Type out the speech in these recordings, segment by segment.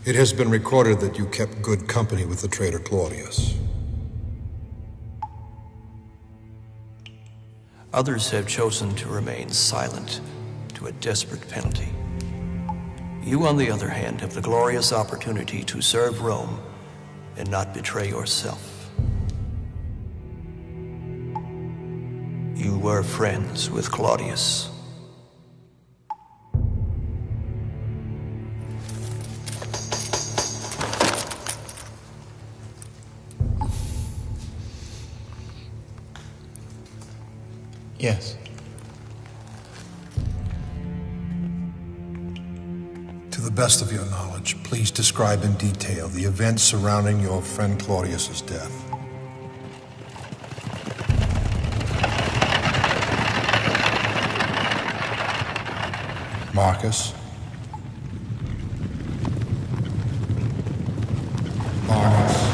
It has been recorded that you kept good company with the traitor Claudius. Others have chosen to remain silent to a desperate penalty. You, on the other hand, have the glorious opportunity to serve Rome and not betray yourself. You were friends with Claudius. Yes. To the best of your knowledge, please describe in detail the events surrounding your friend Claudius's death. Marcus? Marcus?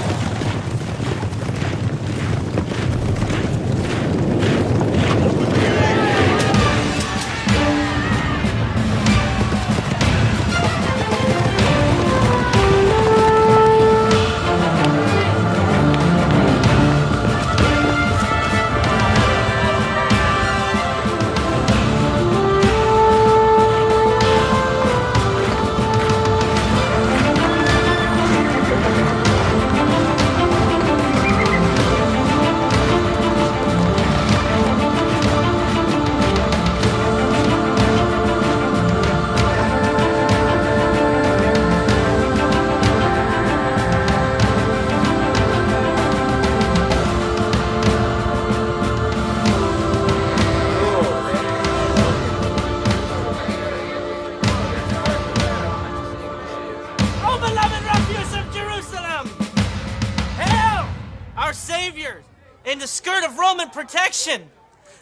saviors in the skirt of Roman protection.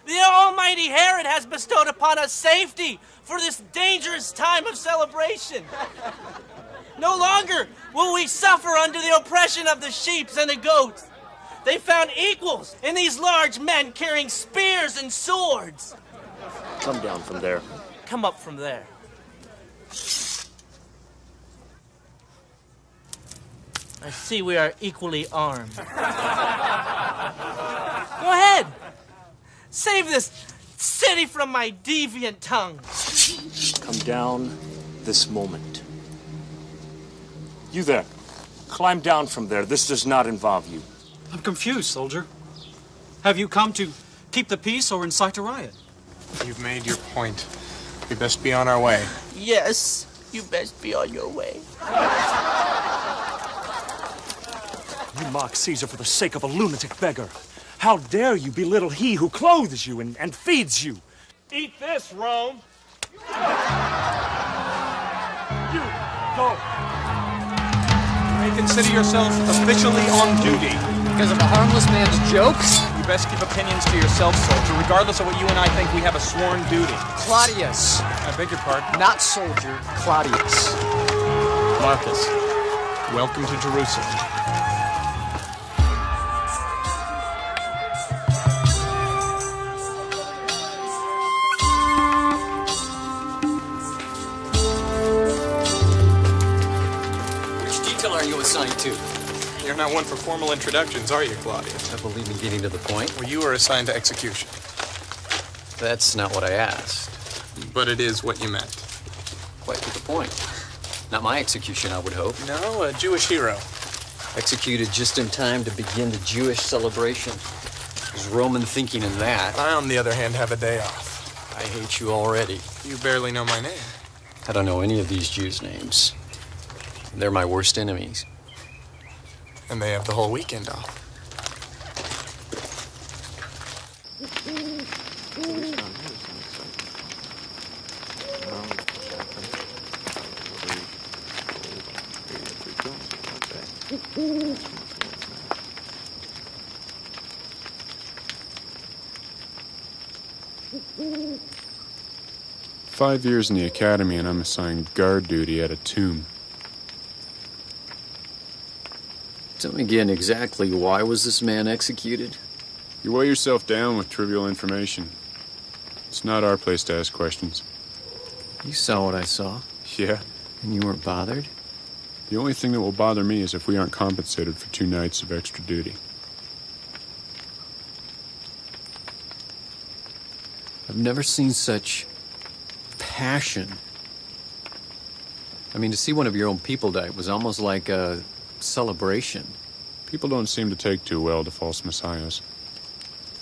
The almighty Herod has bestowed upon us safety for this dangerous time of celebration. No longer will we suffer under the oppression of the sheep and the goats. They found equals in these large men carrying spears and swords. Come down from there. Come up from there. I see we are equally armed. Go ahead. Save this city from my deviant tongue. Come down this moment. You there. Climb down from there. This does not involve you. I'm confused, soldier. Have you come to keep the peace or incite a riot? You've made your point. We best be on our way. Yes, you best be on your way. You mock Caesar for the sake of a lunatic beggar. How dare you belittle he who clothes you and feeds you? Eat this, Rome. You, go. You may consider yourselves officially on duty. Because of a harmless man's jokes? You best keep opinions to yourself, soldier, regardless of what you and I think. We have a sworn duty. Claudius. I beg your pardon? Not soldier, Claudius. Marcus, welcome to Jerusalem. Are you assigned to? You're not one for formal introductions, are you, Claudius? I believe in getting to the point. Well, you were assigned to execution. That's not what I asked. But it is what you meant. Quite to the point. Not my execution, I would hope. No, a Jewish hero. Executed just in time to begin the Jewish celebration. There's Roman thinking in that. I, on the other hand, have a day off. I hate you already. You barely know my name. I don't know any of these Jews' names. They're my worst enemies. And they have the whole weekend off. "5 years in the academy and I'm assigned guard duty at a tomb. Tell me again exactly why was this man executed? You weigh yourself down with trivial information. It's not our place to ask questions. You saw what I saw. Yeah? And you weren't bothered? The only thing that will bother me is if we aren't compensated for 2 nights of extra duty. I've never seen such passion. I mean, to see one of your own people die was almost like a celebration. People don't seem to take too well to false messiahs.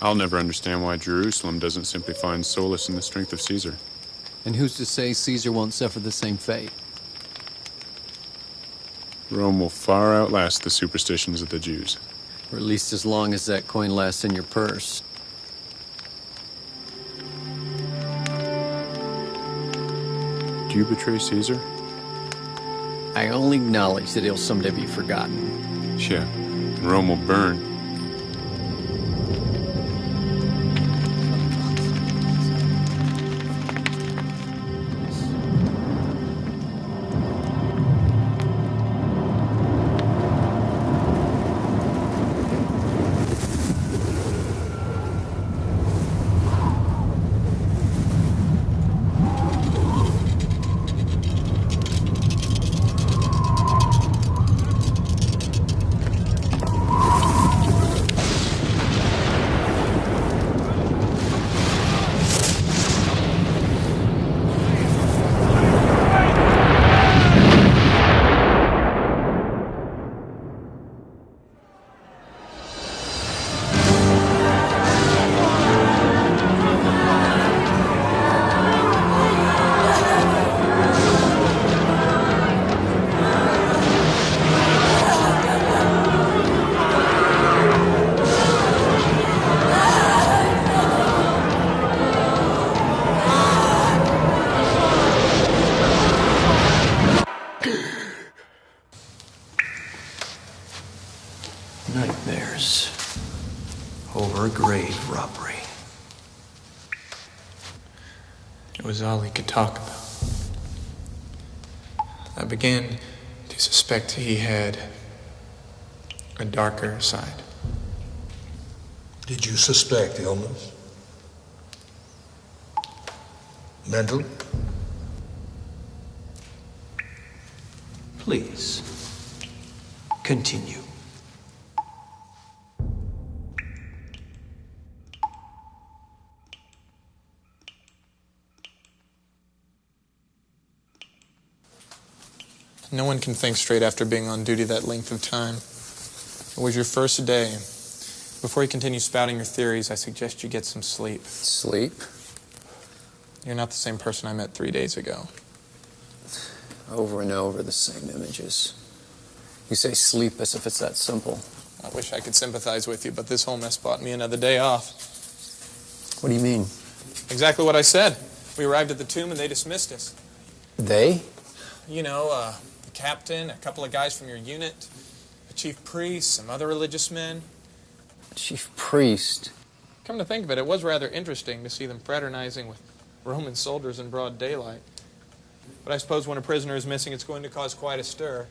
I'll never understand why Jerusalem doesn't simply find solace in the strength of Caesar. And who's to say Caesar won't suffer the same fate? Rome will far outlast the superstitions of the Jews. Or at least as long as that coin lasts in your purse. Do you betray Caesar? I only acknowledge that he'll someday be forgotten. Yeah, and Rome will burn. Nightmares over a grave robbery. It was all he could talk about. I began to suspect he had a darker side. Did you suspect illness? Mental? Please, continue. No one can think straight after being on duty that length of time. It was your first day. Before you continue spouting your theories, I suggest you get some sleep. Sleep? You're not the same person I met 3 days ago. Over and over, the same images. You say sleep as if it's that simple. I wish I could sympathize with you, but this whole mess bought me another day off. What do you mean? Exactly what I said. We arrived at the tomb and they dismissed us. They? You know, the captain, a couple of guys from your unit, a chief priest, some other religious men. Chief priest? Come to think of it, it was rather interesting to see them fraternizing with Roman soldiers in broad daylight. But I suppose when a prisoner is missing, it's going to cause quite a stir,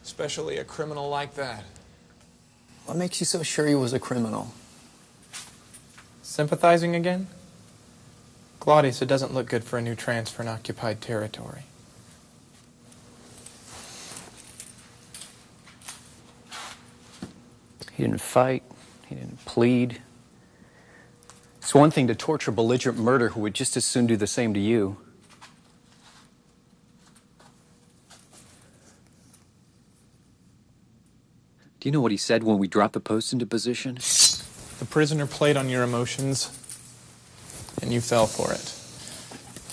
especially a criminal like that. What makes you so sure he was a criminal? Sympathizing again? Claudius, it doesn't look good for a new transfer in occupied territory. He didn't fight. He didn't plead. It's one thing to torture belligerent murder who would just as soon do the same to you. Do you know what he said when we dropped the post into position? The prisoner played on your emotions, and you fell for it.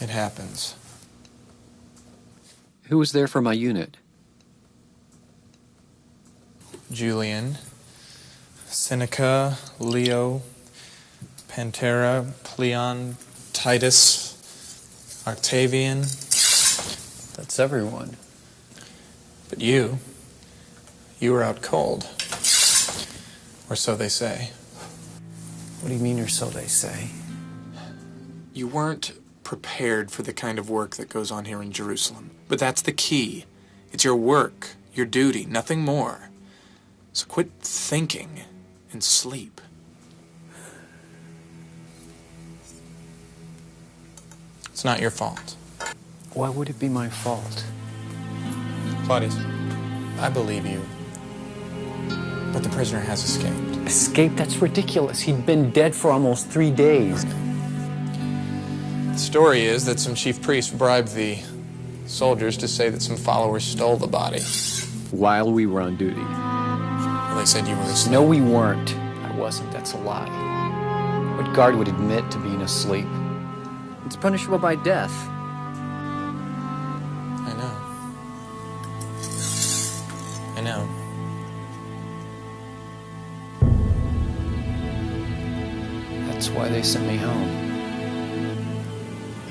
It happens. Who was there for my unit? Julian, Seneca, Leo, Pantera, Cleon, Titus, Octavian. That's everyone. But you were out cold. Or so they say. What do you mean, or so they say? You weren't prepared for the kind of work that goes on here in Jerusalem. But that's the key. It's your work, your duty, nothing more. So quit thinking and sleep. It's not your fault. Why would it be my fault? Claudius, I believe you. But the prisoner has escaped. Escape? That's ridiculous. He'd been dead for almost 3 days. The story is that some chief priest bribed the soldiers to say that some followers stole the body. While we were on duty. Well, they said you were asleep. No, we weren't. I wasn't. That's a lie. What guard would admit to being asleep? It's punishable by death. I know. I know. That's why they sent me home.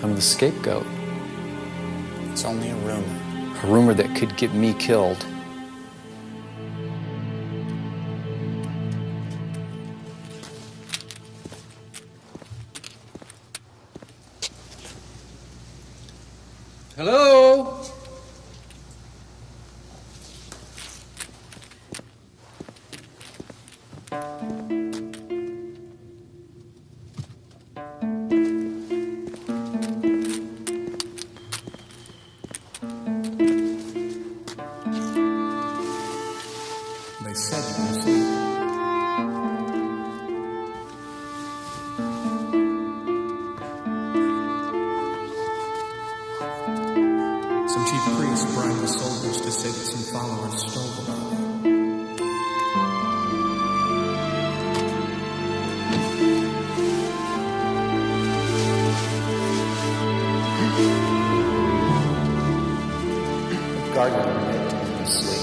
I'm the scapegoat. It's only a rumor. A rumor that could get me killed. Hello? They said you were asleep. Some chief priests bribed the soldiers to say that some followers stole the body. The guard would admit to being asleep.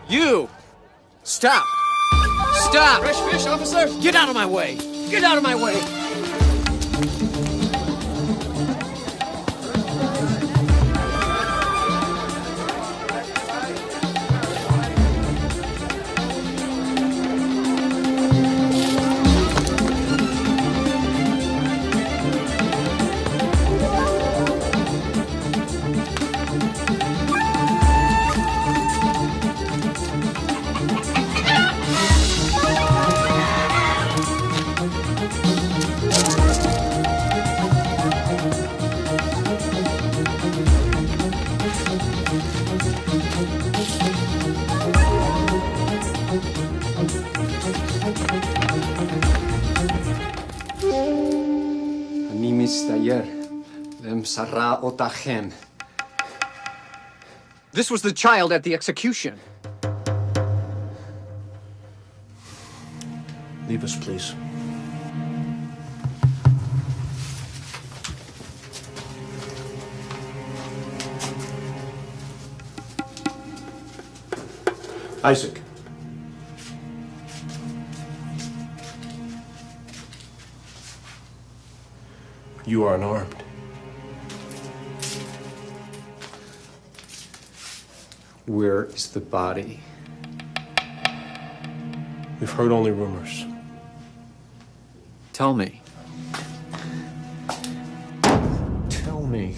You! Stop! Stop! Fresh fish, officer? Get out of my way! Get out of my way! אני מצטער, ומסרה אותכם. This was the child at the execution. Leave us, please. Isaac. You are unarmed. Where is the body? We've heard only rumors. Tell me. Tell me.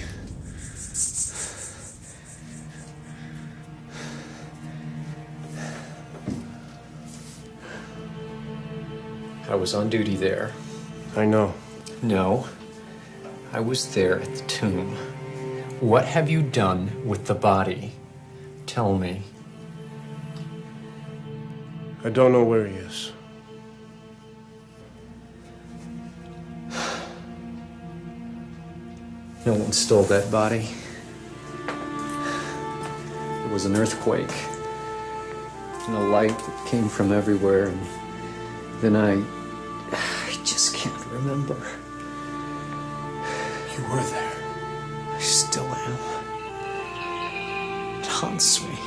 I was on duty there. I know. No. I was there at the tomb What have you done with the body? Tell me. I don't know where he is. No one stole that body. There was an earthquake and a light that came from everywhere, and then I just can't remember. You were there. I still am. It haunts me.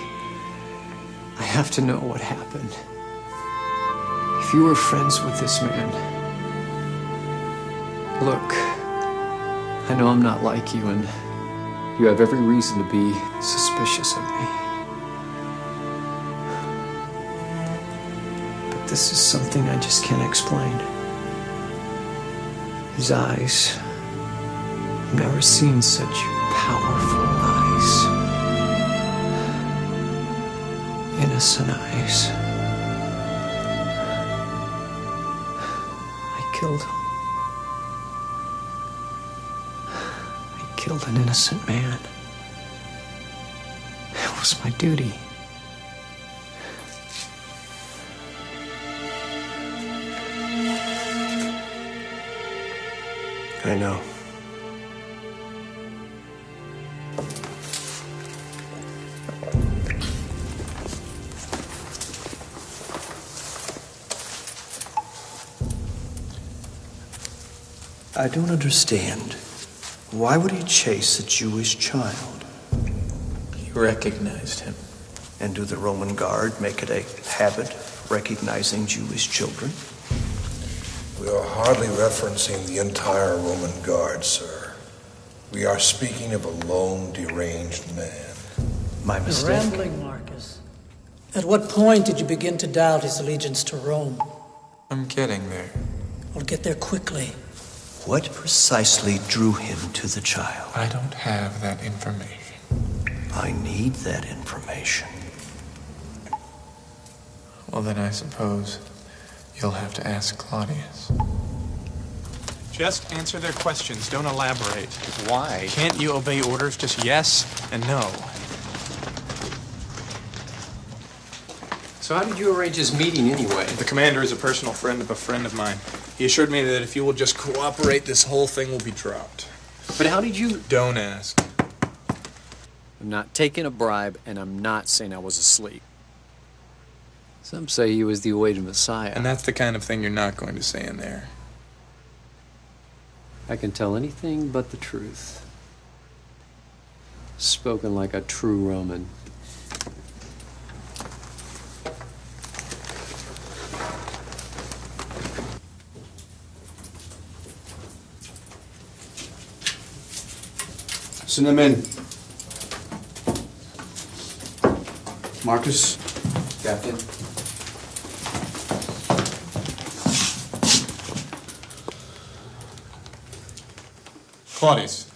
I have to know what happened. If you were friends with this man, look, I know I'm not like you, and you have every reason to be suspicious of me. But this is something I just can't explain. His eyes. I've never seen such powerful eyes. Innocent eyes. I killed him. I killed an innocent man. It was my duty. I know. I don't understand. Why would he chase a Jewish child? He recognized him. And do the Roman Guard make it a habit recognizing Jewish children? We are hardly referencing the entire Roman Guard, sir. We are speaking of a lone, deranged man. My You're mistake. rambling, Marcus. At what point did you begin to doubt his allegiance to Rome? I'm getting there. I'll get there quickly. What precisely drew him to the child? I don't have that information. I need that information. Well, then I suppose you'll have to ask Claudius. Just answer their questions. Don't elaborate. Why? Can't you obey orders? Just yes and no. So how did you arrange his meeting anyway? The commander is a personal friend of a friend of mine. He assured me that if you will just cooperate, this whole thing will be dropped. But how did you... Don't ask. I'm not taking a bribe, and I'm not saying I was asleep. Some say he was the awaited Messiah. And that's the kind of thing you're not going to say in there. I can tell anything but the truth. Spoken like a true Roman. Send them in. Marcus, Captain. Claudius,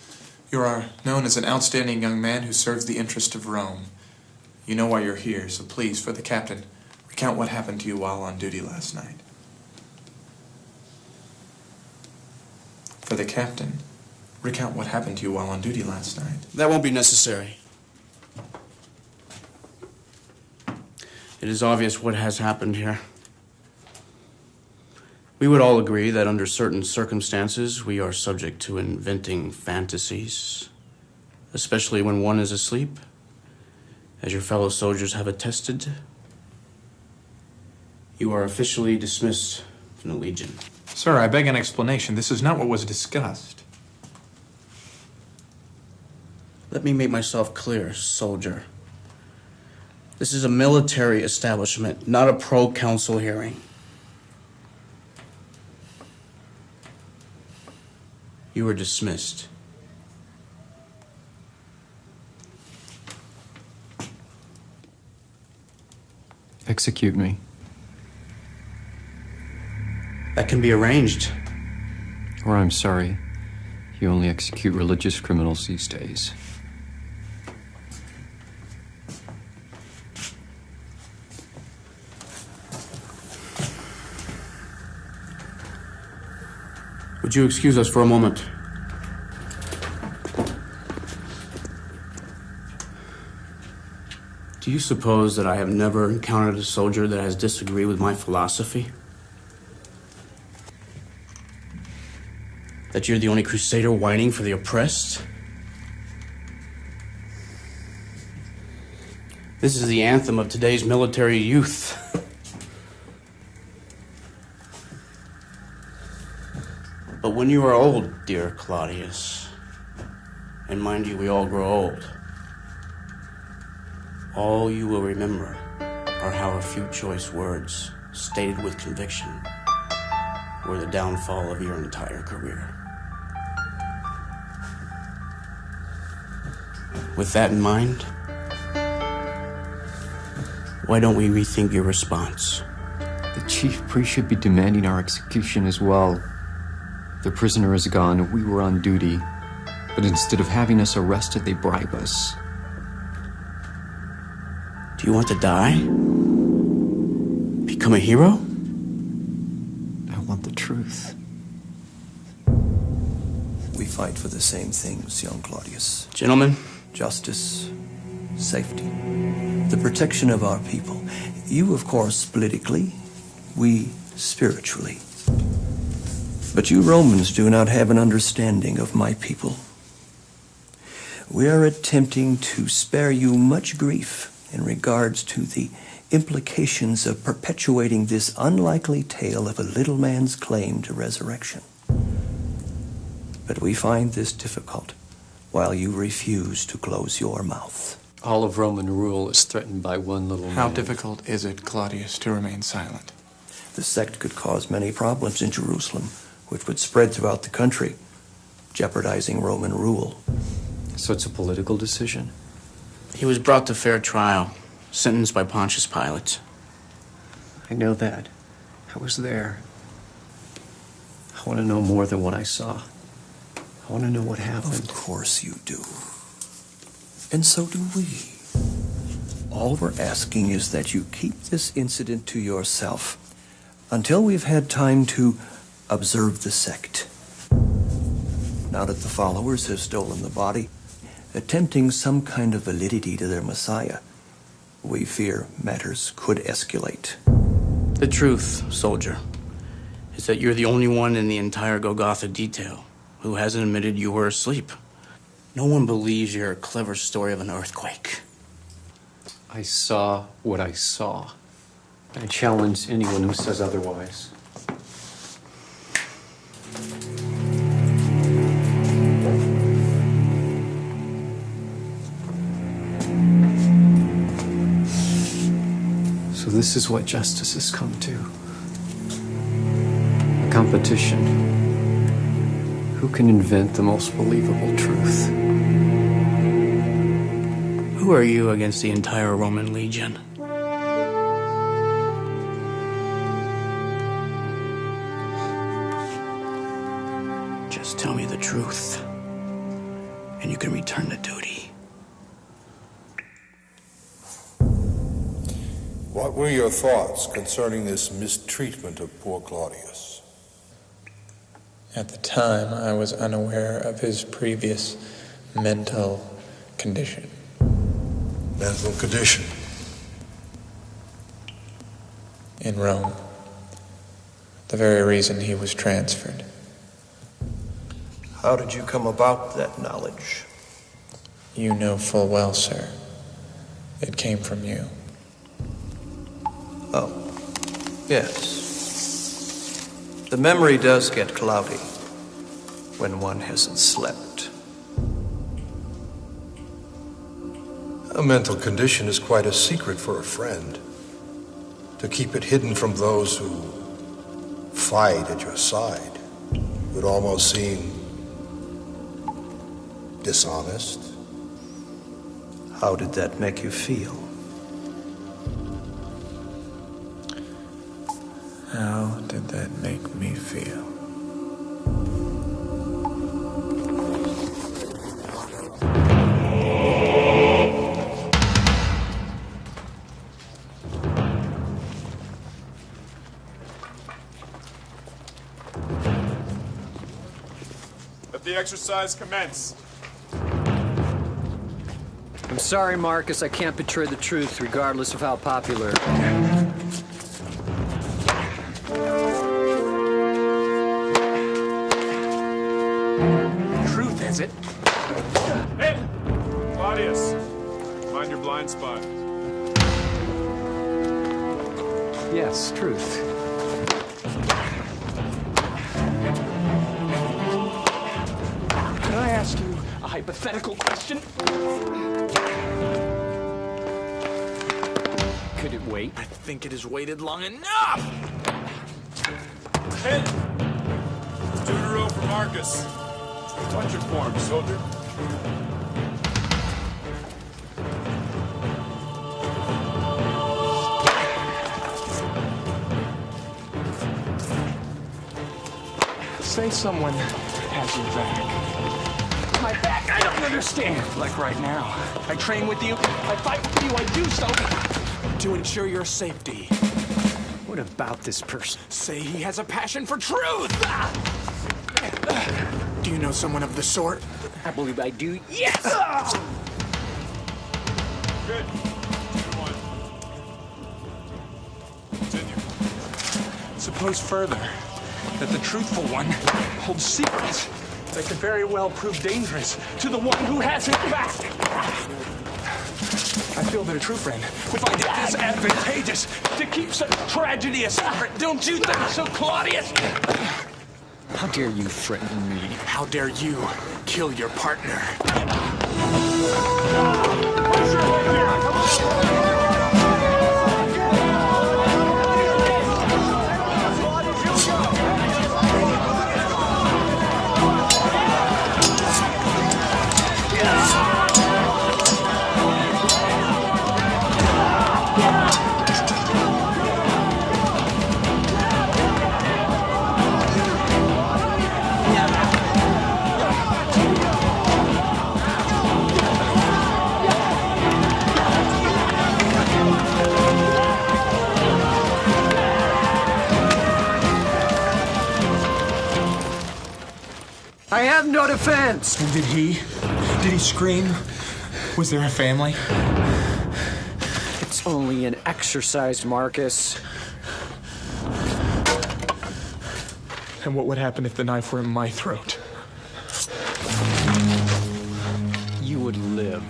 you are known as an outstanding young man who serves the interest of Rome. You know why you're here, so please, for the captain, recount what happened to you while on duty last night. For the captain, recount what happened to you while on duty last night. That won't be necessary. It is obvious what has happened here. We would all agree that under certain circumstances, we are subject to inventing fantasies, especially when one is asleep, as your fellow soldiers have attested. You are officially dismissed from the Legion. Sir, I beg an explanation. This is not what was discussed. Let me make myself clear, soldier. This is a military establishment, not a pro-council hearing. You are dismissed. Execute me. That can be arranged. Or I'm sorry, you only execute religious criminals these days. Would you excuse us for a moment? Do you suppose that I have never encountered a soldier that has disagreed with my philosophy? That you're the only crusader whining for the oppressed? This is the anthem of today's military youth. But when you are old, dear Claudius, and mind you, we all grow old, all you will remember are how a few choice words, stated with conviction, were the downfall of your entire career. With that in mind, why don't we rethink your response? The chief priest should be demanding our execution as well. The prisoner is gone. We were on duty. But instead of having us arrested, they bribe us. Do you want to die? Become a hero? I want the truth. We fight for the same things, young Claudius. Gentlemen. Justice, safety, the protection of our people. You, of course, politically, we spiritually. But you Romans do not have an understanding of my people. We are attempting to spare you much grief in regards to the implications of perpetuating this unlikely tale of a little man's claim to resurrection. But we find this difficult while you refuse to close your mouth. All of Roman rule is threatened by one little man. How difficult is it, Claudius, to remain silent? The sect could cause many problems in Jerusalem, which would spread throughout the country, jeopardizing Roman rule. So it's a political decision? He was brought to fair trial, sentenced by Pontius Pilate. I know that. I was there. I want to know more than what I saw. I want to know what happened. Of course you do. And so do we. All we're asking is that you keep this incident to yourself until we've had time to observe the sect. Now that the followers have stolen the body, attempting some kind of validity to their Messiah, we fear matters could escalate. The truth, soldier, is that you're the only one in the entire Golgotha detail who hasn't admitted you were asleep. No one believes your clever story of an earthquake. I saw what I saw. I challenge anyone who says otherwise. So this is what justice has come to. A competition. Who can invent the most believable truth? Who are you against the entire Roman legion? Just tell me the truth, and you can return to duty. What were your thoughts concerning this mistreatment of poor Claudius? At the time, I was unaware of his previous mental condition. Mental condition? In Rome. The very reason he was transferred. How did you come about that knowledge? You know full well, sir. It came from you. Oh, yes. The memory does get cloudy when one hasn't slept. A mental condition is quite a secret for a friend. To keep it hidden from those who fight at your side would almost seem dishonest. How did that make you feel? How did that make me feel? Let the exercise commence. I'm sorry, Marcus. I can't betray the truth, regardless of how popular. Truth, is it? Hey! Claudius, mind your blind spot. Yes, truth. Can I ask you a hypothetical question? Could it wait? I think it has waited long enough! Hey! Tutoro for Marcus. Watch your form, soldier. Say someone has your back. My back, I don't understand. Like right now. I train with you, I fight with you, I do so to ensure your safety. What about this person? Say he has a passion for truth! Do you know someone of the sort? I believe I do. Yes! Good. 2-1. Continue. Suppose further that the truthful one holds secrets that could very well prove dangerous to the one who has his back. I feel that a true friend would find it disadvantageous to keep such tragedy a secret. Don't you think so, Claudius? How dare you threaten me? How dare you kill your partner? I have no defense! And did he scream? Was there a family? It's only an exercise, Marcus. And what would happen if the knife were in my throat? You would live.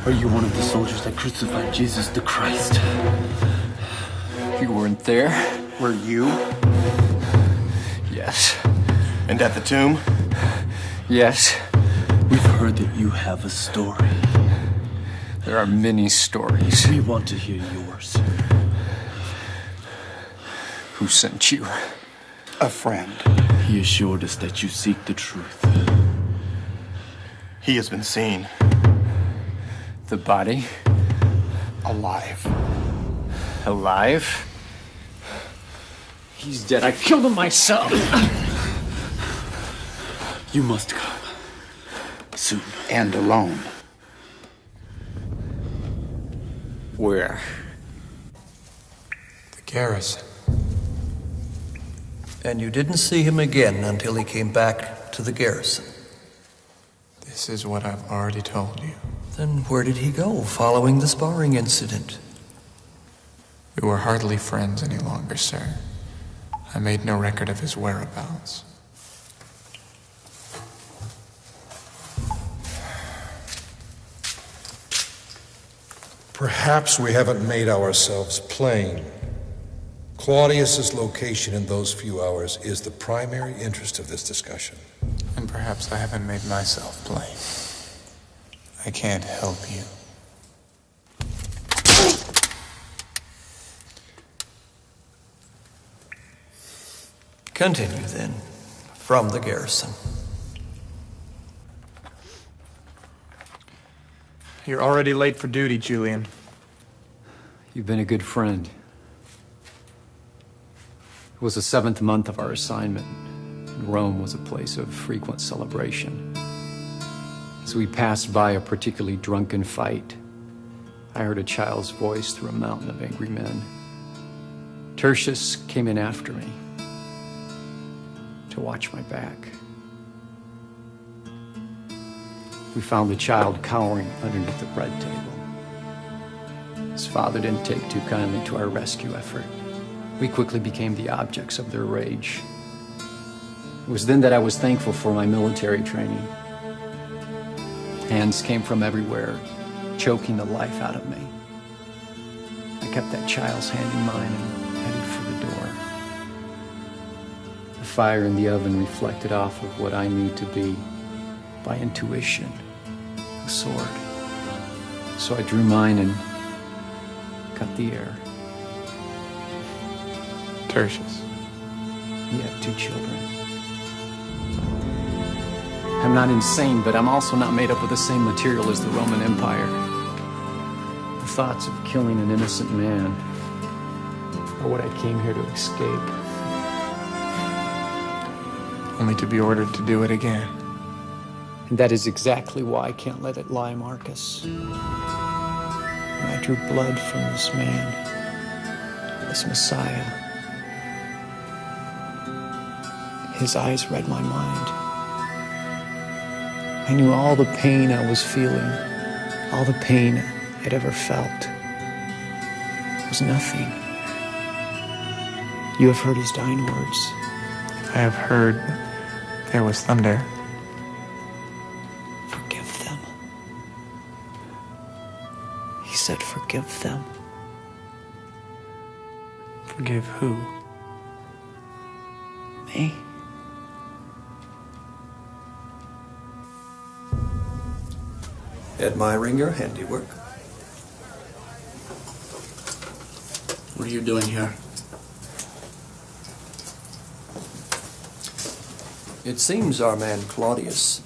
Are you one of the soldiers that crucified Jesus the Christ? You weren't there, were you? Yes. And at the tomb? Yes. We've heard that you have a story. There are many stories. We want to hear yours. Who sent you? A friend. He assured us that you seek the truth. He has been seen. The body? Alive. Alive? He's dead. I killed him myself. You must come. Soon. And alone. Where? The garrison. And you didn't see him again until he came back to the garrison. This is what I've already told you. Then where did he go following the sparring incident? We were hardly friends any longer, sir. I made no record of his whereabouts. Perhaps we haven't made ourselves plain. Claudius's location in those few hours is the primary interest of this discussion. And perhaps I haven't made myself plain. I can't help you. Continue then. from the garrison. You're already late for duty, Julian. You've been a good friend. It was the 7th month of our assignment, and Rome was a place of frequent celebration. As we passed by a particularly drunken fight, I heard a child's voice through a mountain of angry men. Tertius came in after me to watch my back. We found the child cowering underneath the bread table. His father didn't take too kindly to our rescue effort. We quickly became the objects of their rage. It was then that I was thankful for my military training. Hands came from everywhere, choking the life out of me. I kept that child's hand in mine and headed for the door. The fire in the oven reflected off of what I knew to be, by intuition, a sword. So I drew mine and cut the air. Tertius. He had 2 children. I'm not insane, but I'm also not made up of the same material as the Roman Empire. The thoughts of killing an innocent man are what I came here to escape. Only to be ordered to do it again. And that is exactly why I can't let it lie, Marcus. When I drew blood from this man, this Messiah, his eyes read my mind. I knew all the pain I was feeling, all the pain I'd ever felt, was nothing. You have heard his dying words. I have heard there was thunder. Forgive them. He said, forgive them. Forgive who? Me. Admiring your handiwork. What are you doing here? It seems our man Claudius,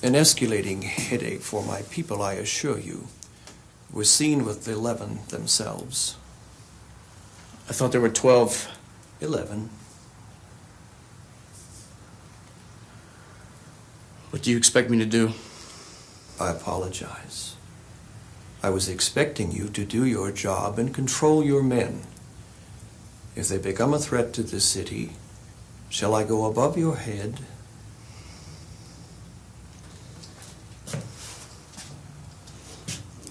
an escalating headache for my people, I assure you, was seen with the 11 themselves. I thought there were 12. 11. What do you expect me to do? I apologize. I was expecting you to do your job and control your men. If they become a threat to the city, shall I go above your head?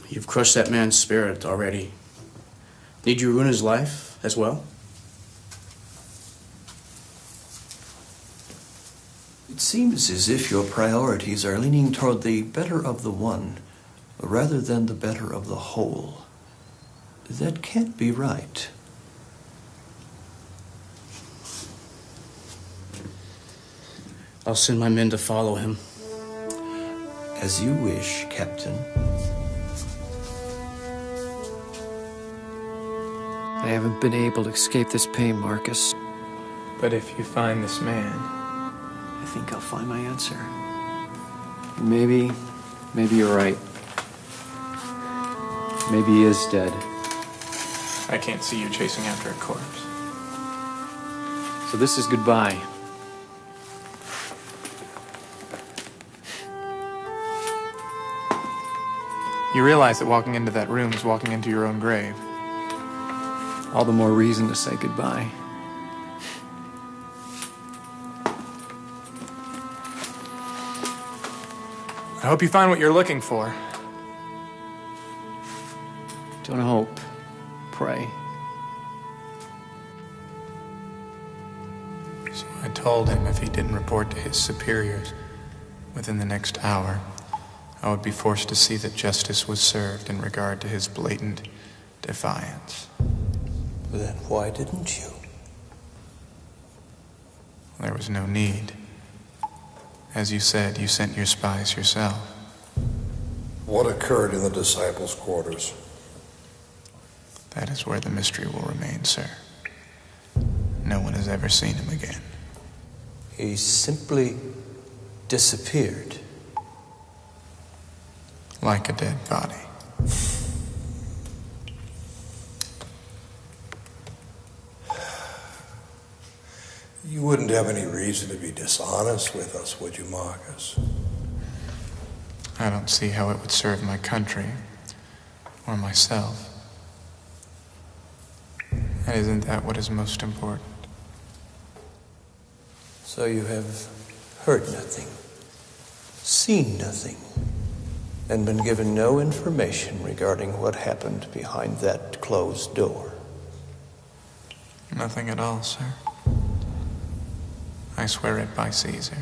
You've crushed that man's spirit already. Need you ruin his life as well? It seems as if your priorities are leaning toward the better of the one rather than the better of the whole. That can't be right. I'll send my men to follow him. As you wish, Captain. I haven't been able to escape this pain, Marcus. But if you find this man, I think I'll find my answer. Maybe you're right. Maybe he is dead. I can't see you chasing after a corpse. So this is goodbye. You realize that walking into that room is walking into your own grave. All the more reason to say goodbye. I hope you find what you're looking for. Don't hope. Pray. So I told him if he didn't report to his superiors within the next hour, I would be forced to see that justice was served in regard to his blatant defiance. Then why didn't you? There was no need. As you said, you sent your spies yourself. What occurred in the disciples' quarters? That is where the mystery will remain, sir. No one has ever seen him again. He simply disappeared. Like a dead body. You wouldn't have any reason to be dishonest with us, would you, Marcus? I don't see how it would serve my country or myself. And isn't that what is most important? So you have heard nothing, seen nothing, and been given no information regarding what happened behind that closed door? Nothing at all, sir. I swear it by Caesar.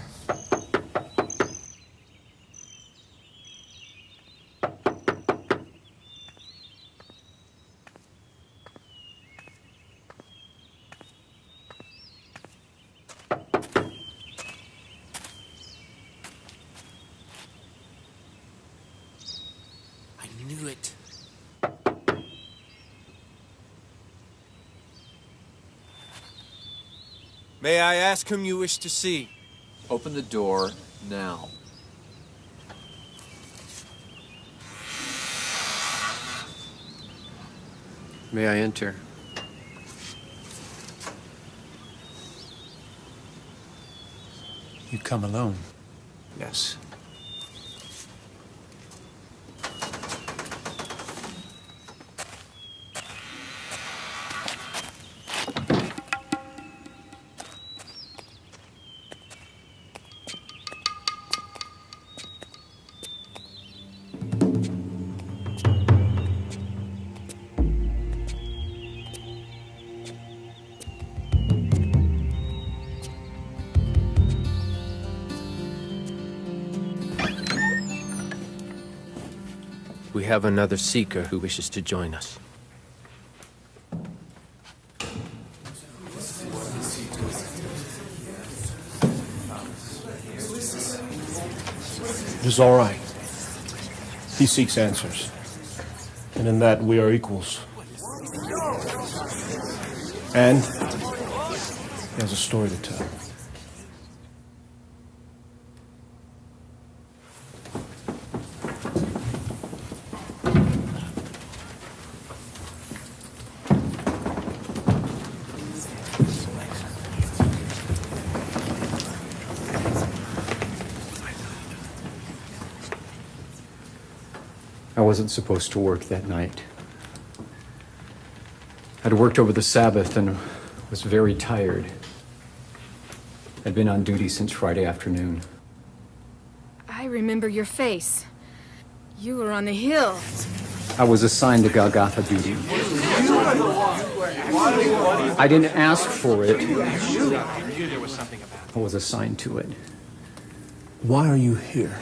I knew it. May I ask whom you wish to see? Open the door now. May I enter? You come alone. Yes. We have another seeker who wishes to join us. It is all right. He seeks answers. And in that, we are equals. And he has a story to tell. I wasn't supposed to work that night. I'd worked over the Sabbath and was very tired. I'd been on duty since Friday afternoon. I remember your face. You were on the hill. I was assigned to Golgotha duty. I didn't ask for it. I was assigned to it. Why are you here?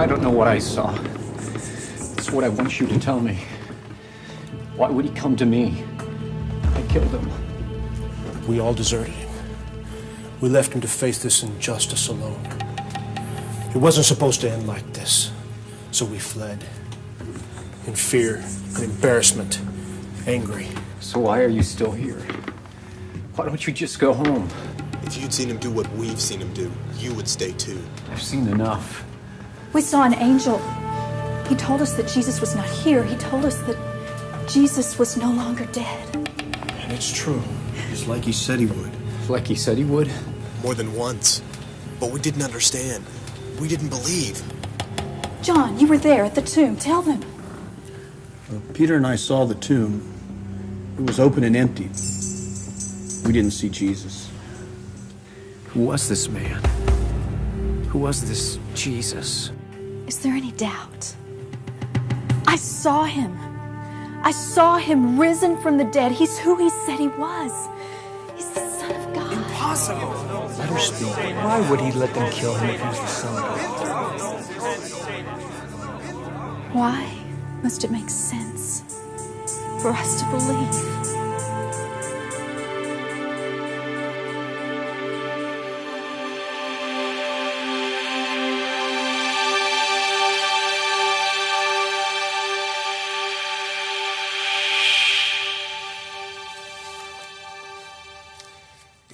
I don't know what I saw. It's what I want you to tell me. Why would he come to me? I killed him. We all deserted him. We left him to face this injustice alone. It wasn't supposed to end like this. So we fled. In fear and embarrassment. Angry. So why are you still here? Why don't you just go home? If you'd seen him do what we've seen him do, you would stay too. I've seen enough. We saw an angel. He told us that Jesus was not here. He told us that Jesus was no longer dead. And it's true. It's like he said he would. Like he said he would? More than once. But we didn't understand. We didn't believe. John, you were there at the tomb. Tell them. Peter and I saw the tomb. It was open and empty. We didn't see Jesus. Who was this man? Who was this Jesus? Is there any doubt? I saw him. I saw him risen from the dead. He's who he said he was. He's the Son of God. Impossible. Let her speak. Why would he let them kill him if he was the Son of God? Why must it make sense for us to believe?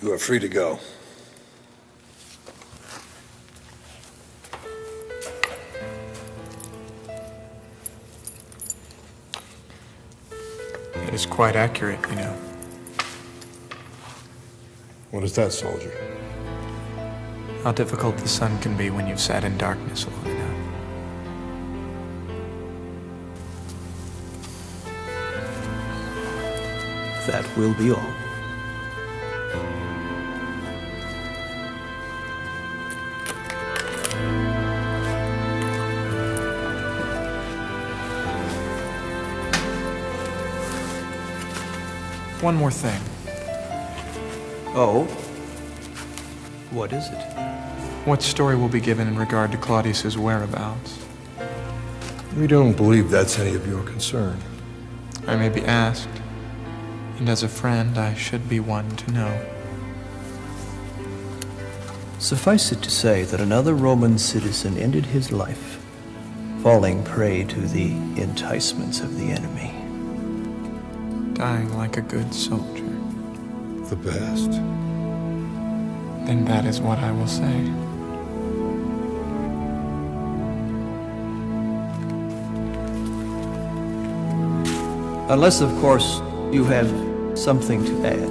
You are free to go. It is quite accurate, you know. What is that, soldier? How difficult the sun can be when you've sat in darkness long enough. That will be all. One more thing. Oh? What is it? What story will be given in regard to Claudius's whereabouts? We don't believe that's any of your concern. I may be asked, and as a friend, I should be one to know. Suffice it to say that another Roman citizen ended his life, falling prey to the enticements of the enemy. Dying like a good soldier. The best. Then that is what I will say. Unless, of course, you have something to add.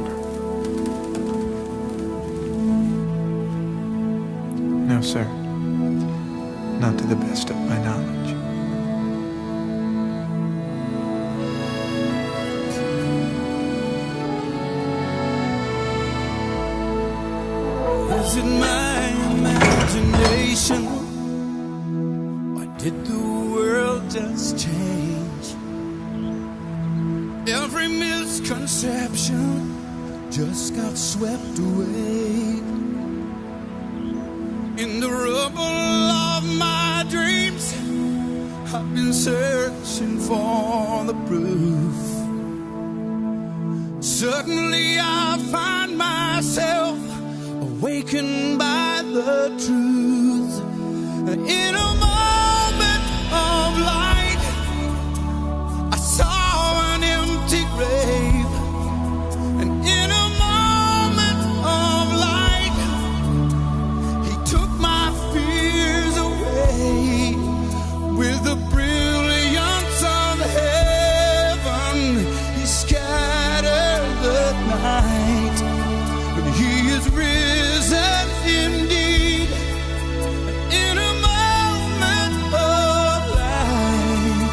No, sir. Not to the best of my knowledge. Was it my imagination? Or did the world just change? Every misconception just got swept away. In the rubble of my dreams, I've been searching for the proof. Suddenly I find myself awakened by the truth. In a moment of light, I saw an empty grave. And in a moment of light, he took my fears away. With the brilliance of heaven, he scattered the night. And he is risen indeed, in a moment of light.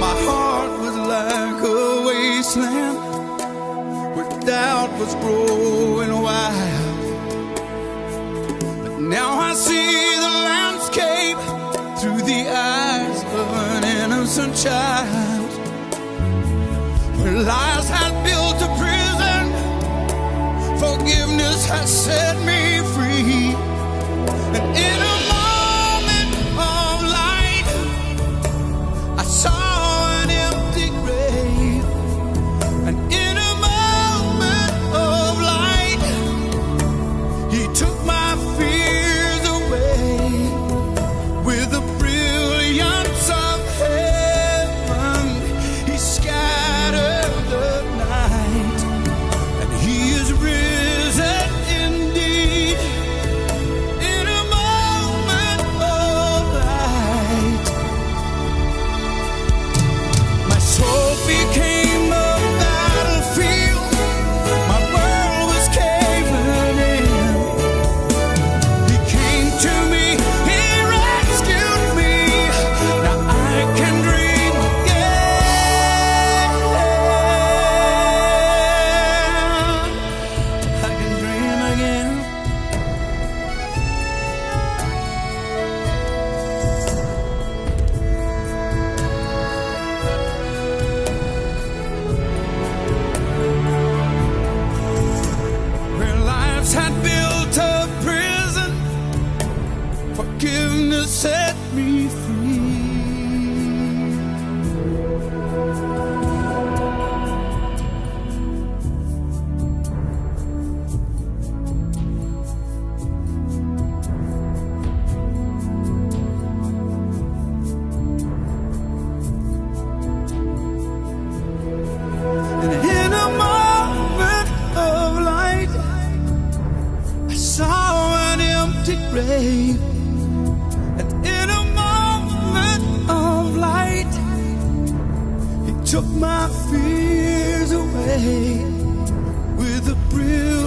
My heart was like a wasteland where doubt was growing wild. But now I see the landscape through the eyes of an innocent child. Where lies had built a prison, forgiveness has set me free. And in a moment of light, I saw an empty grave. And in a moment of light, he took my fears away. With the brilliance of heaven, he scattered the night. And he is risen indeed, in a moment to set me free. And in a moment of light, I saw an empty grave. And in a moment of light, He took my fears away with a brilliant